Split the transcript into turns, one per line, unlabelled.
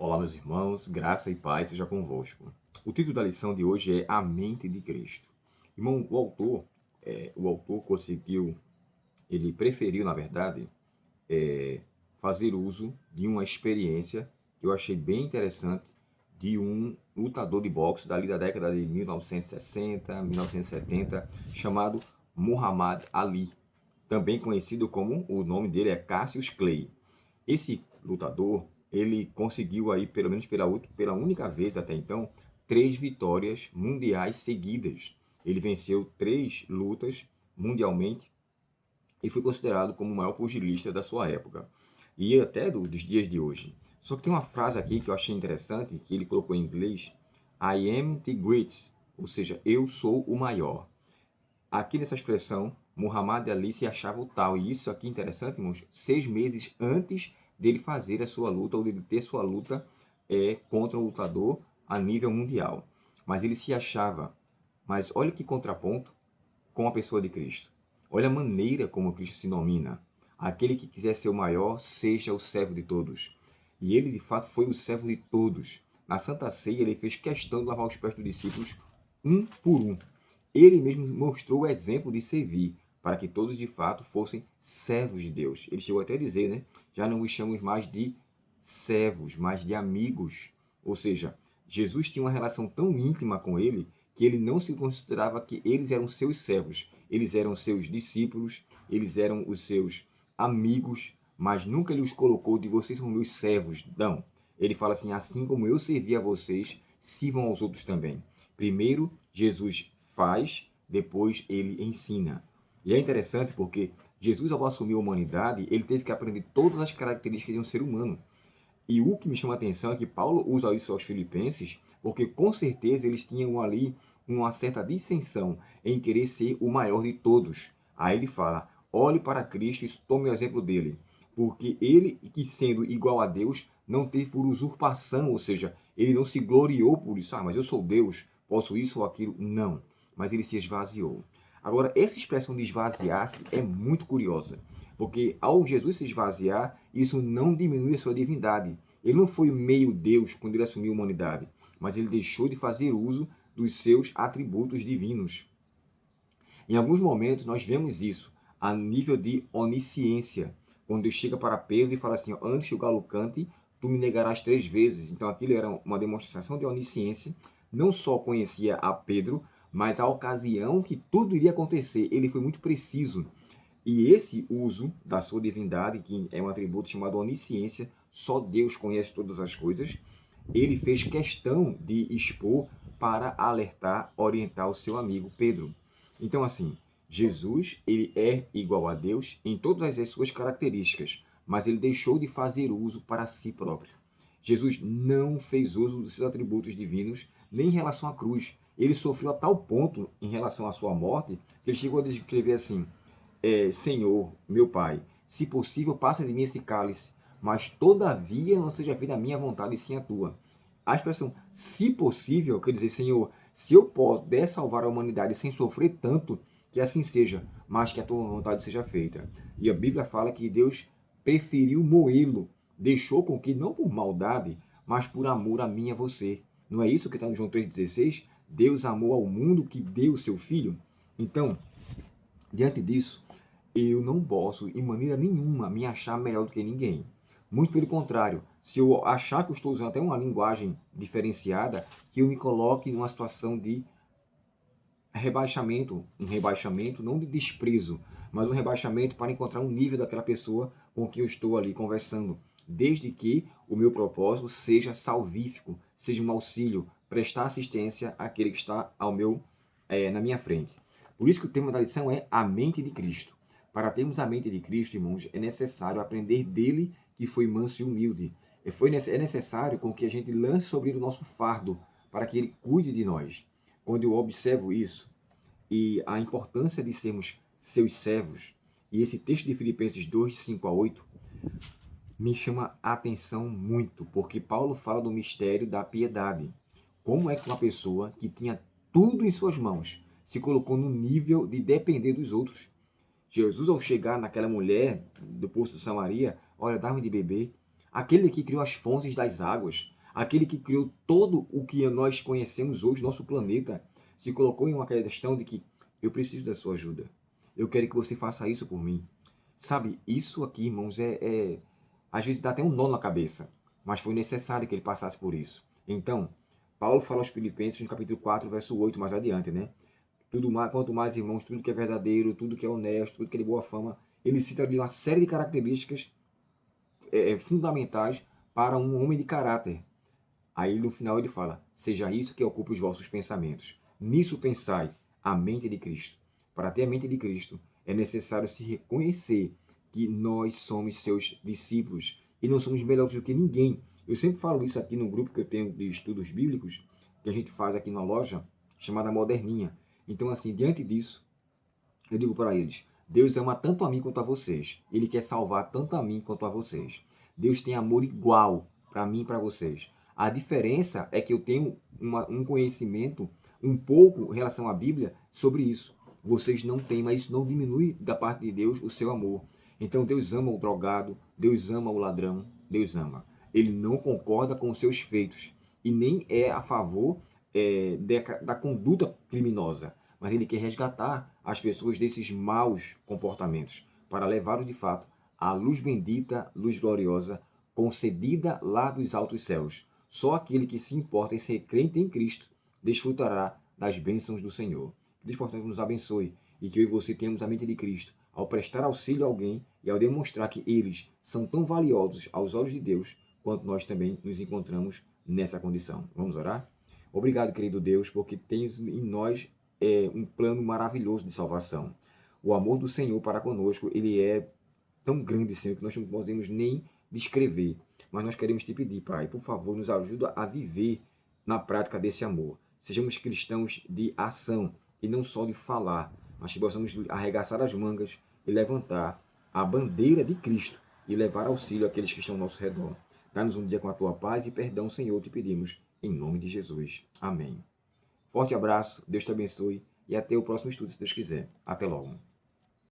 Olá, meus irmãos, graça e paz seja convosco. O título da lição de hoje é A Mente de Cristo. Irmão, o autor conseguiu, ele preferiu, na verdade, fazer uso de uma experiência que eu achei bem interessante de um lutador de boxe dali da década de 1960, 1970, chamado Muhammad Ali, também conhecido como, o nome dele é Cassius Clay. Esse lutador, ele conseguiu aí, pelo menos pela única vez até então, 3 vitórias mundiais seguidas. Ele venceu 3 lutas mundialmente e foi considerado como o maior pugilista da sua época e até dos dias de hoje. Só que tem uma frase aqui que eu achei interessante, que ele colocou em inglês: I am the greatest, ou seja, eu sou o maior. Aqui nessa expressão, Muhammad Ali se achava o tal, e isso aqui é interessante, irmãos, 6 meses antes dele fazer a sua luta, ou dele ter sua luta contra um lutador a nível mundial. Mas ele se achava. Mas olha que contraponto com a pessoa de Cristo. Olha a maneira como Cristo se nomina. Aquele que quiser ser o maior, seja o servo de todos. E ele, de fato, foi o servo de todos. Na Santa Ceia, ele fez questão de lavar os pés dos discípulos um por um. Ele mesmo mostrou o exemplo de servir, para que todos de fato fossem servos de Deus. Ele chegou até a dizer, né? Já não os chamamos mais de servos, mas de amigos. Ou seja, Jesus tinha uma relação tão íntima com ele que ele não se considerava que eles eram seus servos. Eles eram seus discípulos, eles eram os seus amigos, mas nunca ele os colocou de vocês são meus servos. Não. Ele fala assim, assim como eu servi a vocês, sirvam aos outros também. Primeiro, Jesus faz, depois ele ensina. E é interessante porque Jesus, ao assumir a humanidade, ele teve que aprender todas as características de um ser humano. E o que me chama a atenção é que Paulo usa isso aos filipenses, porque com certeza eles tinham ali uma certa dissensão em querer ser o maior de todos. Aí ele fala, olhe para Cristo e tome o exemplo dele, porque ele, que sendo igual a Deus, não teve por usurpação, ou seja, ele não se gloriou por isso, mas eu sou Deus, posso isso ou aquilo, não. Mas ele se esvaziou. Agora, essa expressão de esvaziar-se é muito curiosa, porque ao Jesus se esvaziar, isso não diminui a sua divindade. Ele não foi meio Deus quando ele assumiu a humanidade, mas ele deixou de fazer uso dos seus atributos divinos. Em alguns momentos nós vemos isso a nível de onisciência, quando Deus chega para Pedro e fala assim, antes que o galo cante, tu me negarás 3 vezes. Então aquilo era uma demonstração de onisciência, não só conhecia a Pedro, mas a ocasião que tudo iria acontecer. Ele foi muito preciso. E esse uso da sua divindade, que é um atributo chamado onisciência, só Deus conhece todas as coisas, ele fez questão de expor para alertar, orientar o seu amigo Pedro. Então, assim, Jesus, ele é igual a Deus em todas as suas características, mas ele deixou de fazer uso para si próprio. Jesus não fez uso dos seus atributos divinos, nem em relação à cruz. Ele sofreu a tal ponto em relação à sua morte, que ele chegou a descrever assim, Senhor, meu Pai, se possível, passa de mim esse cálice, mas todavia não seja feita a minha vontade e sim a tua. A expressão se possível quer dizer, Senhor, se eu puder salvar a humanidade sem sofrer tanto, que assim seja, mas que a tua vontade seja feita. E a Bíblia fala que Deus preferiu moê-lo, deixou com que, não por maldade, mas por amor a mim e a você. Não é isso que está no João 3,16? Deus amou ao mundo que deu o seu Filho? Então, diante disso, eu não posso, em maneira nenhuma, me achar melhor do que ninguém. Muito pelo contrário, se eu achar que eu estou usando até uma linguagem diferenciada, que eu me coloque numa situação de rebaixamento, um rebaixamento não de desprezo, mas um rebaixamento para encontrar um nível daquela pessoa com quem eu estou ali conversando, desde que o meu propósito seja salvífico, seja um auxílio, prestar assistência àquele que está na minha frente. Por isso que o tema da lição é a mente de Cristo. Para termos a mente de Cristo, irmãos, é necessário aprender dele, que foi manso e humilde. É necessário com que a gente lance sobre ele o nosso fardo, para que ele cuide de nós. Quando eu observo isso e a importância de sermos seus servos, e esse texto de Filipenses 2, 5 a 8, me chama a atenção muito, porque Paulo fala do mistério da piedade. Como é que uma pessoa que tinha tudo em suas mãos se colocou no nível de depender dos outros? Jesus, ao chegar naquela mulher do poço de Samaria, olha, dá-me de beber. aquele que criou as fontes das águas, aquele que criou todo o que nós conhecemos hoje, nosso planeta, se colocou em uma questão de que eu preciso da sua ajuda. Eu quero que você faça isso por mim. Sabe, isso aqui, irmãos, às vezes dá até um nó na cabeça, mas foi necessário que ele passasse por isso. Então, Paulo fala aos Filipenses, no capítulo 4, verso 8, mais adiante, né? Tudo mais, quanto mais, irmãos, tudo que é verdadeiro, tudo que é honesto, tudo que é de boa fama, ele cita ali uma série de características fundamentais para um homem de caráter. Aí no final ele fala, seja isso que ocupe os vossos pensamentos. Nisso pensai a mente de Cristo. Para ter a mente de Cristo, é necessário se reconhecer que nós somos seus discípulos e não somos melhores do que ninguém. Eu sempre falo isso aqui no grupo que eu tenho de estudos bíblicos, que a gente faz aqui na loja, chamada Moderninha. Então, assim, diante disso, eu digo para eles, Deus ama tanto a mim quanto a vocês. Ele quer salvar tanto a mim quanto a vocês. Deus tem amor igual para mim e para vocês. A diferença é que eu tenho um conhecimento um pouco em relação à Bíblia sobre isso. Vocês não têm, mas isso não diminui da parte de Deus o seu amor. Então Deus ama o drogado, Deus ama o ladrão, Deus ama. Ele não concorda com os seus feitos e nem é a favor da conduta criminosa, mas ele quer resgatar as pessoas desses maus comportamentos para levá-los de fato à luz bendita, luz gloriosa, concedida lá dos altos céus. Só aquele que se importa em ser crente em Cristo desfrutará das bênçãos do Senhor. Que Deus, portanto, nos abençoe e que eu e você tenhamos a mente de Cristo ao prestar auxílio a alguém e ao demonstrar que eles são tão valiosos aos olhos de Deus quanto nós também nos encontramos nessa condição. Vamos orar? Obrigado, querido Deus, porque tens em nós um plano maravilhoso de salvação. O amor do Senhor para conosco, ele é tão grande, Senhor, que nós não podemos nem descrever. Mas nós queremos te pedir, Pai, por favor, nos ajuda a viver na prática desse amor. Sejamos cristãos de ação e não só de falar, mas que possamos arregaçar as mangas e levantar a bandeira de Cristo e levar auxílio àqueles que estão ao nosso redor. Dá-nos um dia com a tua paz e perdão, Senhor, te pedimos, em nome de Jesus. Amém. Forte abraço, Deus te abençoe e até o próximo estudo, se Deus quiser. Até logo.